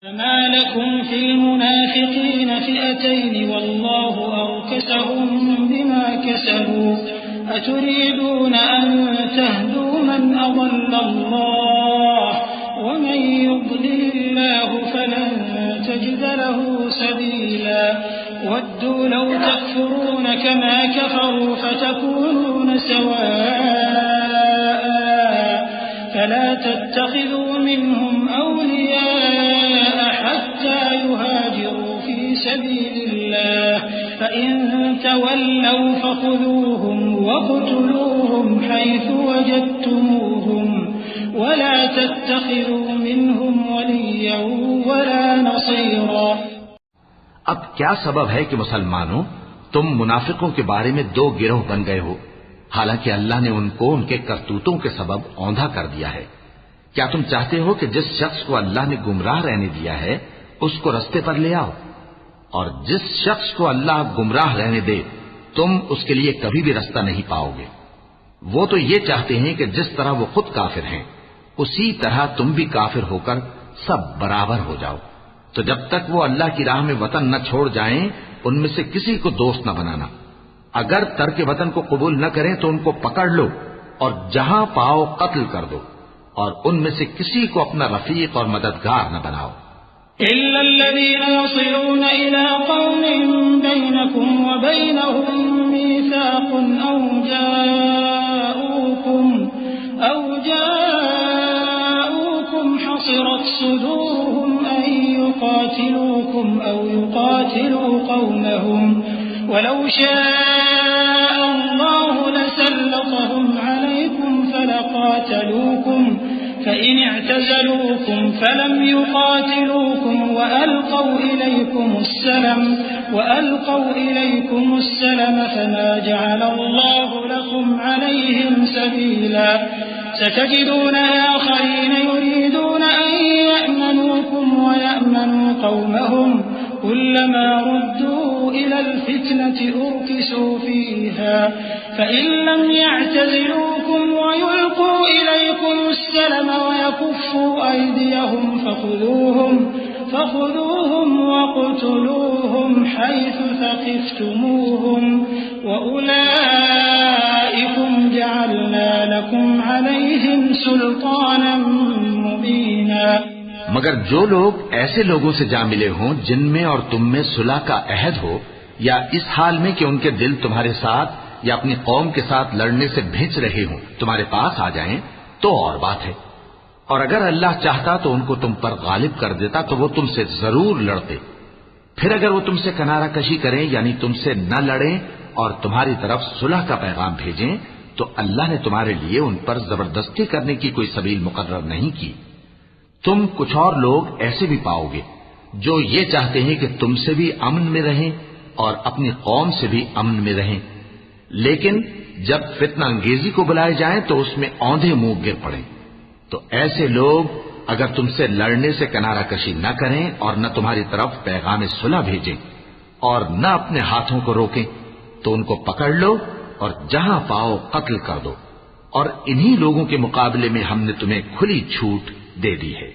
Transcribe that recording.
मा लकुम फिल मुनाफिकीन फ़िअतैन वल्लाहु अरकसहुम बिमा कसबू अतुरीदून अन तहदू मन अज़ल्लल्लाह वमन युضलिल्लाहु फलन तजिद लहू सबीला वद्दू लौ तकफुरून कमा कफरू फतकूनून सवाआ फला तत्तखिदू मिनहुम औलियाअ हत्ता युहाजिरू फी सबीलिल्लाह फ़इन तवल्लौ फ़ख़ुज़ूहुम वक़्तुलूहुम हैसु वजदतमूहुम वला तत्तखिदू मिनहुम वलिय्या वला नसीरा। अब क्या सबब है कि मुसलमानों तुम मुनाफिकों के बारे में दो गिरोह बन गए हो, हालांकि अल्लाह ने उनको उनके करतूतों के सबब औंधा कर दिया है। क्या तुम चाहते हो कि जिस शख्स को अल्लाह ने गुमराह रहने दिया है उसको रस्ते पर ले आओ, और जिस शख्स को अल्लाह गुमराह रहने दे तुम उसके लिए कभी भी रास्ता नहीं पाओगे। वो तो ये चाहते हैं कि जिस तरह वो खुद काफिर हैं उसी तरह तुम भी काफिर होकर सब बराबर हो जाओ। तो जब तक वो अल्लाह की राह में वतन न छोड़ जाएं उनमें से किसी को दोस्त न बनाना। अगर तर्क वतन को कबूल न करें तो उनको पकड़ लो और जहां पाओ कत्ल कर दो, और उनमें से किसी को अपना रफीक और मददगार न बनाओ। इल्लल्लज़ीना यसिलून इला कौमिन बैनकुम व बैनहुम मीसाक़ुन औ जाऊकुम हसिरत सुदूरुहुम अन युक़ातिलूकुम औ युक़ातिलू कौमहुम वलौ शाअ अल्लाहु लसल्लतहुम अलैकुम फलक़ातलूकुम फ़इन अअतज़लूकुम फ़लम युक़ातिलूकुम वअल्क़ौ इलैकुम अस्सलम फ़मा जअल अल्लाहु लकुम अलैहिम सबीला सतजिदून आख़रीन युरीदून अन यअमनूकुम वयअमनू कौमहुम कुल्लमा रुद्दू इलल फितनति उर्किसू फ़ीहा फ़इन लम यअतज़िलूकुम वयुल्क़ू इलैकुम अस्सलम वयकुफ़्फ़ू अयदियहुम फ़ख़ुذूहुम वक़्तुलूहुम हैसु थक़िफ़्तमूहुम वउलाइकुम जअलना लकुम अलैहिम सुल्तानन मुबीना। मगर जो लोग ऐसे लोगों से जा मिले हों जिनमें और तुम में सुलह का अहद हो, या इस हाल में कि उनके दिल तुम्हारे साथ या अपनी कौम के साथ लड़ने से भिंच रहे हों, तुम्हारे पास आ जाएं तो और बात है। और अगर अल्लाह चाहता तो उनको तुम पर गालिब कर देता तो वो तुमसे जरूर लड़ते। फिर अगर वो तुमसे किनारा कशी करें यानी तुमसे न लड़ें और तुम्हारी तरफ सुलह का पैगाम भेजें तो अल्लाह ने तुम्हारे लिए उन पर जबरदस्ती करने की कोई सबील मुकर्रर नहीं की। तुम कुछ और लोग ऐसे भी पाओगे जो ये चाहते हैं कि तुमसे भी अमन में रहें और अपनी कौम से भी अमन में रहें, लेकिन जब फितना अंगेजी को बुलाए जाएं तो उसमें औंधे मुंह गिर पड़े। तो ऐसे लोग अगर तुमसे लड़ने से किनारा कशी न करें और न तुम्हारी तरफ पैगाम सुलह भेजें और न अपने हाथों को रोकें तो उनको पकड़ लो और जहां पाओ कत्ल कर दो। और इन्हीं लोगों के मुकाबले में हमने तुम्हें खुली छूट दे दी है।